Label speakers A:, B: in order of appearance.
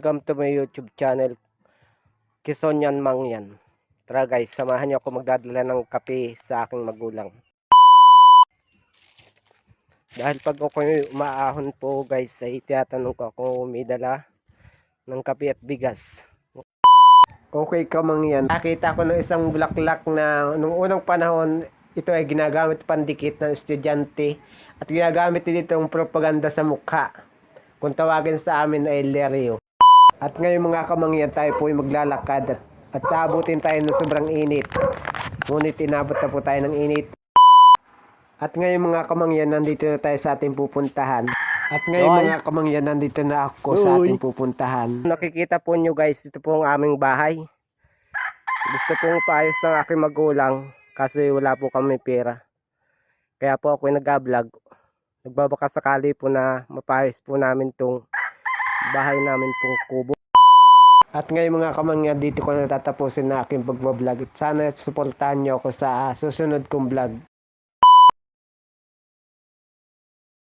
A: Welcome to my YouTube channel, Kisonyan Mangyan. Tara guys, samahan niyo ako magdadala ng kape sa aking magulang. Dahil pag ako umaahon po guys, ay tinatanong ko kung may dala ng kape at bigas. Okay ka Mangyan, nakita ko ng isang bulaklak na nung unang panahon, ito ay ginagamit pandikit ng estudyante at ginagamit din itong propaganda sa mukha. Kung tawagin sa amin ay leryo. At ngayon mga kamangyan, tayo po ay maglalakad at abutin tayo ng sobrang init. Ngunit inabot na po tayo ng init. At ngayon mga kamangyan, nandito na tayo sa ating pupuntahan. At ngayon mga kamangyan, nandito na ako sa ating pupuntahan. Nakikita po nyo guys, ito po ang aming bahay. Gusto pong paayos ng aking magulang kasi wala po kami pera. Kaya po ako ay nag-vlog. Nagbabaka sakali po na mapayos po namin itong bahay namin pong kubo. At ngayon mga kamangyan, dito ko natatapusin na aking pagbablog. Sana suportahan nyo ako sa susunod kong vlog.